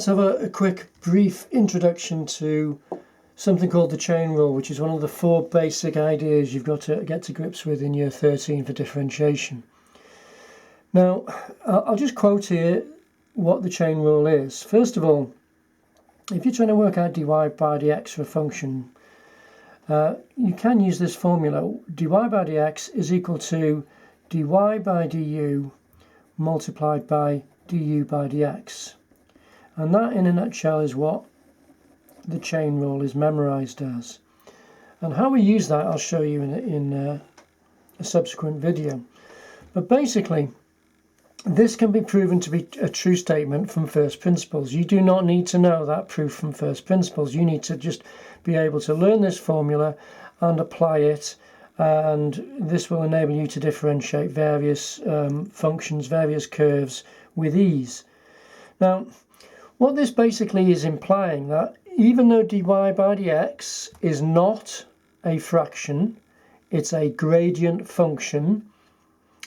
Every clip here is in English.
Let's have a quick brief introduction to something called the chain rule, which is one of the four basic ideas you've got to get to grips with in year 13 for differentiation. Now, I'll just quote here what the chain rule is. First of all, if you're trying to work out dy by dx for a function, you can use this formula. Dy by dx is equal to dy by du multiplied by du by dx. And that, in a nutshell, is what the chain rule is memorized as. And how we use that, I'll show you in a subsequent video. But basically, this can be proven to be a true statement from first principles. You do not need to know that proof from first principles. You need to just be able to learn this formula and apply it, and this will enable you to differentiate various functions, various curves with ease. Now, what this basically is implying that even though dy by dx is not a fraction, it's a gradient function.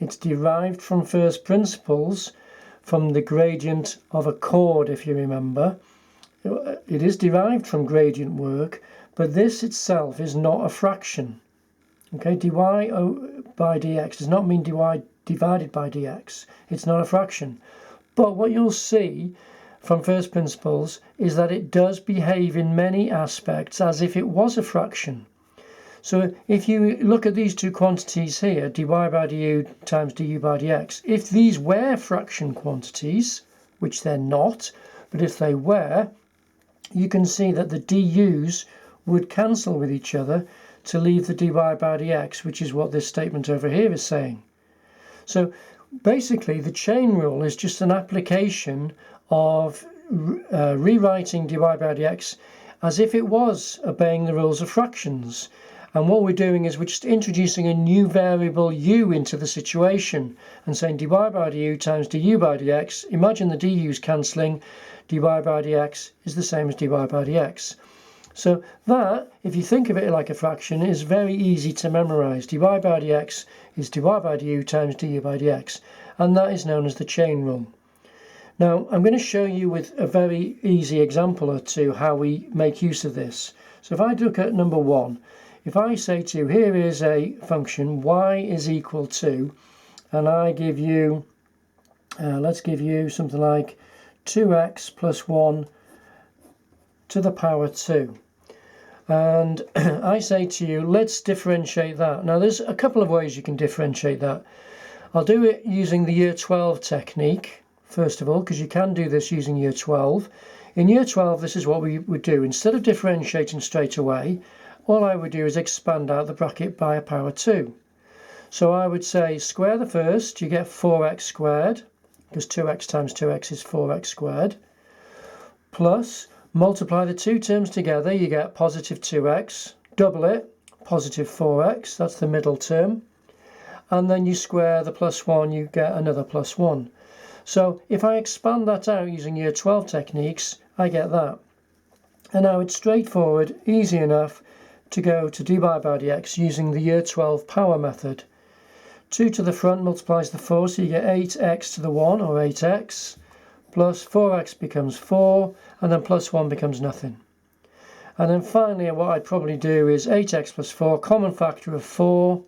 It's derived from first principles, from the gradient of a chord, if you remember. It is derived from gradient work, but this itself is not a fraction. Okay, dy by dx does not mean dy divided by dx. It's not a fraction. But what you'll see from first principles is that it does behave in many aspects as if it was a fraction. So if you look at these two quantities here, dy by du times du by dx, if these were fraction quantities, which they're not, but if they were, you can see that the du's would cancel with each other to leave the dy by dx, which is what this statement over here is saying. So basically, the chain rule is just an application of rewriting dy by dx as if it was obeying the rules of fractions. And what we're doing is we're just introducing a new variable u into the situation and saying dy by du times du by dx. Imagine the du's cancelling. Dy by dx is the same as dy by dx. So that, if you think of it like a fraction, is very easy to memorize. Dy by dx is dy by du times du by dx. And that is known as the chain rule. Now, I'm going to show you with a very easy example or two how we make use of this. So if I look at number 1, if I say to you, here is a function, y is equal to, and I give you, let's give you something like 2x plus 1 to the power 2. And I say to you, let's differentiate that. Now, there's a couple of ways you can differentiate that. I'll do it using the year 12 technique, first of all, because you can do this using year 12. In year 12, this is what we would do. Instead of differentiating straight away, all I would do is expand out the bracket by a power 2. So I would say square the first, you get 4x squared, because 2x times 2x is 4x squared, plus multiply the two terms together, you get positive 2x, double it, positive 4x, that's the middle term, and then you square the plus 1, you get another plus 1. So if I expand that out using year 12 techniques, I get that. And now it's straightforward, easy enough to go to dy by dx using the year 12 power method. 2 to the front multiplies the 4, so you get 8x to the 1, or 8x, plus 4x becomes 4, and then plus 1 becomes nothing. And then finally, what I'd probably do is 8x plus 4, common factor of 4,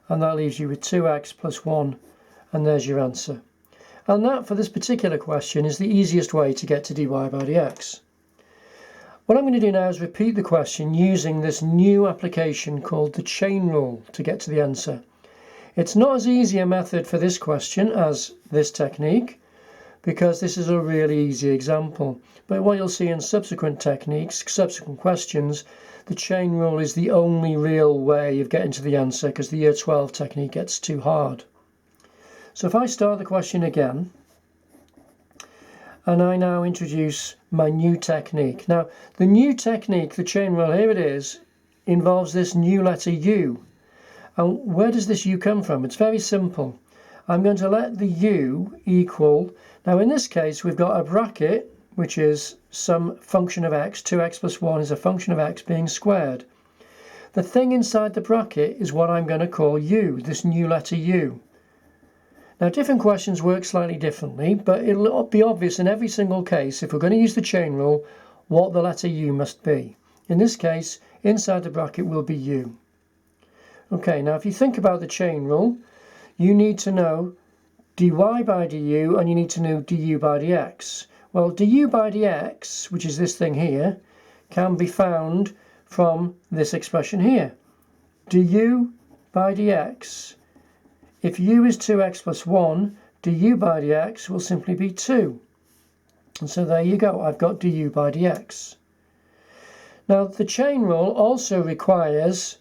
and that leaves you with 2x plus 1, and there's your answer. And that, for this particular question, is the easiest way to get to dy by dx. What I'm going to do now is repeat the question using this new application called the chain rule to get to the answer. It's not as easy a method for this question as this technique, because this is a really easy example. But what you'll see in subsequent techniques, subsequent questions, the chain rule is the only real way of getting to the answer, because the year 12 technique gets too hard. So if I start the question again, and I now introduce my new technique. Now, the new technique, the chain rule, here it is, involves this new letter u. And where does this u come from? It's very simple. I'm going to let the u equal, now in this case we've got a bracket, which is some function of x, 2x plus 1 is a function of x being squared. The thing inside the bracket is what I'm going to call u, this new letter u. Now, different questions work slightly differently, but it'll be obvious in every single case, if we're going to use the chain rule, what the letter U must be. In this case, inside the bracket will be U. Okay, now if you think about the chain rule, you need to know dy by du and you need to know du by dx. Well, du by dx, which is this thing here, can be found from this expression here. Du by dx, if u is 2x plus 1, du by dx will simply be 2. And so there you go, I've got du by dx. Now the chain rule also requires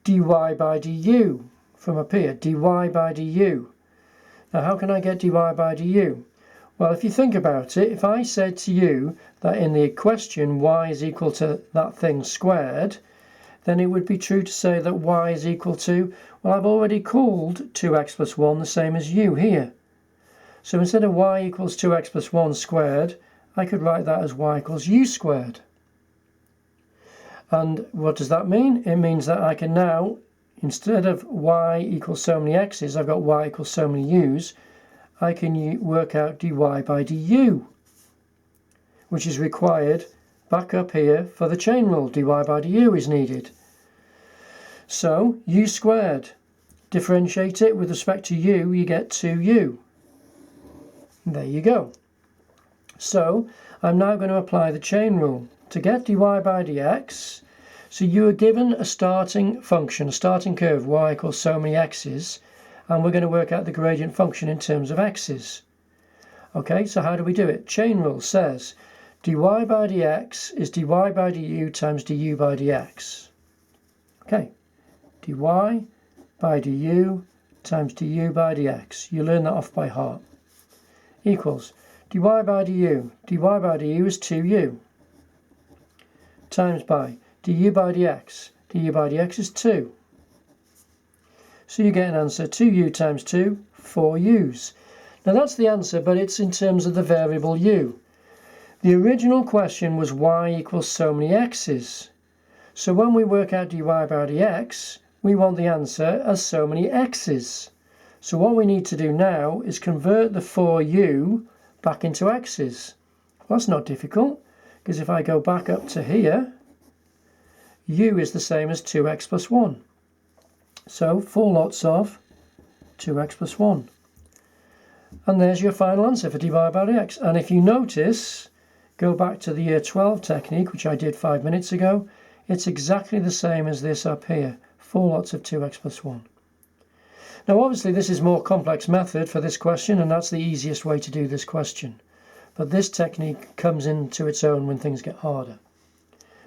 dy by du from up here, dy by du. Now how can I get dy by du? Well, if you think about it, if I said to you that in the question y is equal to that thing squared, then it would be true to say that y is equal to, well, I've already called 2x plus 1 the same as u here. So instead of y equals 2x plus 1 squared, I could write that as y equals u squared. And what does that mean? It means that I can now, instead of y equals so many x's, I've got y equals so many u's, I can work out dy by du, which is required back up here for the chain rule. Dy by du is needed. So u squared, differentiate it with respect to u, you get 2u. There you go. So I'm now going to apply the chain rule to get dy by dx. So you are given a starting function, a starting curve, y equals so many x's, and we're going to work out the gradient function in terms of x's. Okay, so how do we do it? Chain rule says dy by dx is dy by du times du by dx. Okay, dy by du times du by dx. You learn that off by heart. Equals dy by du. Dy by du is 2u. Times by du by dx. Du by dx is 2. So you get an answer, 2u times 2, 4u's. Now that's the answer, but it's in terms of the variable u. The original question was y equals so many x's. So when we work out dy by dx, we want the answer as so many x's. So what we need to do now is convert the 4u back into x's. Well, that's not difficult, because if I go back up to here, u is the same as 2x plus 1. So 4 lots of 2x plus 1. And there's your final answer for dy by dx. And if you notice, go back to the year 12 technique, which I did 5 minutes ago, it's exactly the same as this up here, 4 lots of 2x plus 1. Now obviously this is a more complex method for this question, and that's the easiest way to do this question. But this technique comes into its own when things get harder.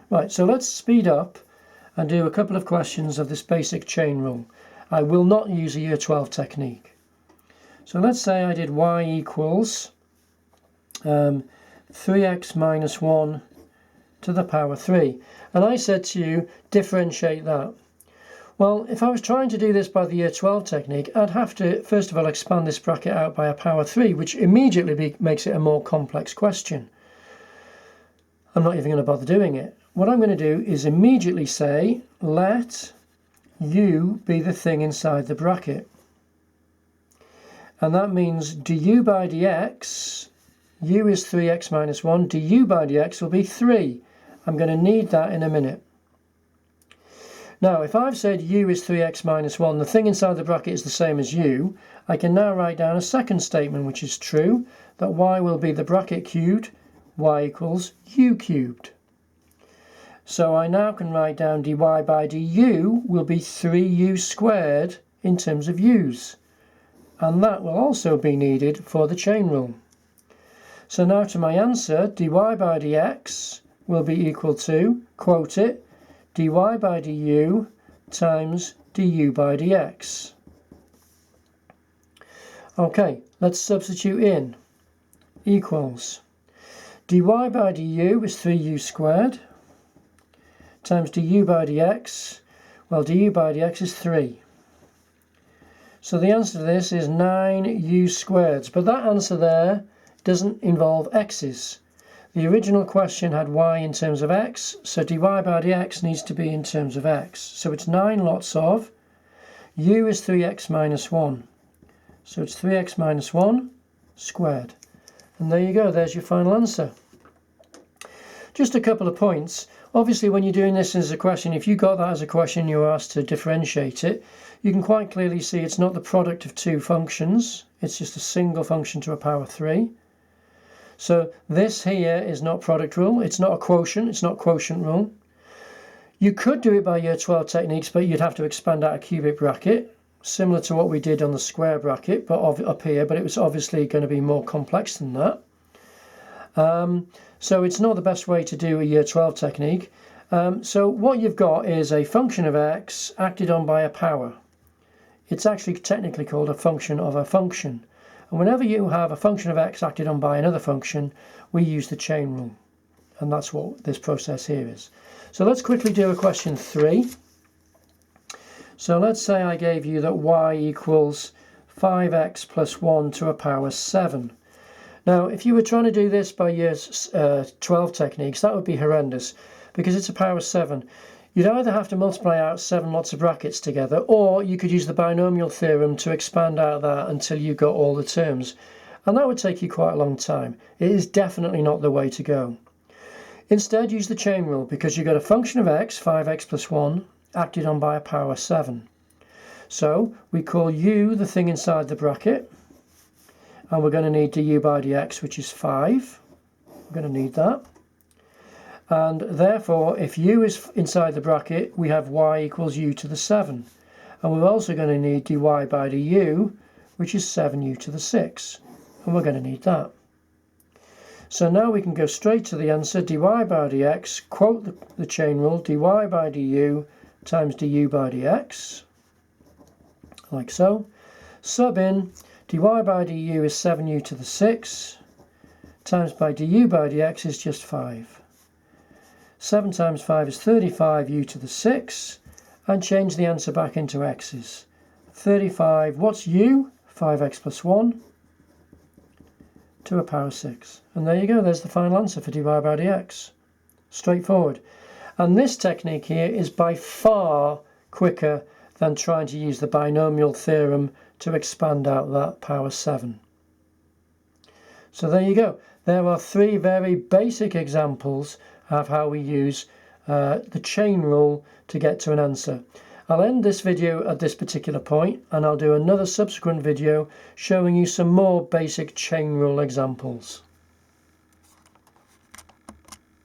Right, so let's speed up and do a couple of questions of this basic chain rule. I will not use a year 12 technique. So let's say I did y equals 3x minus 1 to the power 3. And I said to you, differentiate that. Well, if I was trying to do this by the year 12 technique, I'd have to, first of all, expand this bracket out by a power 3, which immediately makes it a more complex question. I'm not even going to bother doing it. What I'm going to do is immediately say, let u be the thing inside the bracket. And that means du by dx, u is 3x minus 1, du by dx will be 3. I'm going to need that in a minute. Now, if I've said u is 3x minus 1, the thing inside the bracket is the same as u, I can now write down a second statement which is true, that y will be the bracket cubed, y equals u cubed. So I now can write down dy by du will be 3u squared in terms of u's. And that will also be needed for the chain rule. So now to my answer, dy by dx will be equal to, quote it, dy by du times du by dx. Okay, let's substitute in. Equals dy by du is 3u squared times du by dx. Well, du by dx is 3. So the answer to this is 9u squared. But that answer there doesn't involve x's. The original question had y in terms of x, so dy by dx needs to be in terms of x. So it's 9 lots of u is 3x minus 1 So it's 3x minus 1 squared. And there you go, there's your final answer. Just a couple of points. Obviously, when you're doing this as a question, if you got that as a question, you were asked to differentiate it, you can quite clearly see it's not the product of two functions. It's just a single function to a power 3. So this here is not product rule. It's not a quotient. It's not quotient rule. You could do it by year 12 techniques, but you'd have to expand out a cubic bracket, similar to what we did on the square bracket, but up here. But it was obviously going to be more complex than that. So it's not the best way to do a year 12 technique. So what you've got is a function of x acted on by a power. It's actually technically called a function of a function. And whenever you have a function of x acted on by another function, we use the chain rule. And that's what this process here is. So let's quickly do a question 3. So let's say I gave you that y equals 5x plus 1 to a power 7. Now, if you were trying to do this by year 12 techniques, that would be horrendous, because it's a power 7. You'd either have to multiply out 7 lots of brackets together, or you could use the binomial theorem to expand out that until you got all the terms. And that would take you quite a long time. It is definitely not the way to go. Instead, use the chain rule, because you've got a function of x, 5x plus 1, acted on by a power 7. So we call u the thing inside the bracket, and we're going to need du by dx, which is 5. We're going to need that. And therefore, if u is inside the bracket, we have y equals u to the 7. And we're also going to need dy by du, which is 7u to the 6. And we're going to need that. So now we can go straight to the answer, dy by dx, quote the chain rule, dy by du times du by dx, like so. Sub in, dy by du is 7u to the 6, times by du by dx is just 5. 7 times 5 is 35u to the 6, and change the answer back into x's. 35, what's u? 5x plus 1 to a power 6. And there you go, there's the final answer for dy by dx. Straightforward. And this technique here is by far quicker than trying to use the binomial theorem to expand out that power 7. So there you go. There are 3 very basic examples of how we use the chain rule to get to an answer. I'll end this video at this particular point, and I'll do another subsequent video showing you some more basic chain rule examples.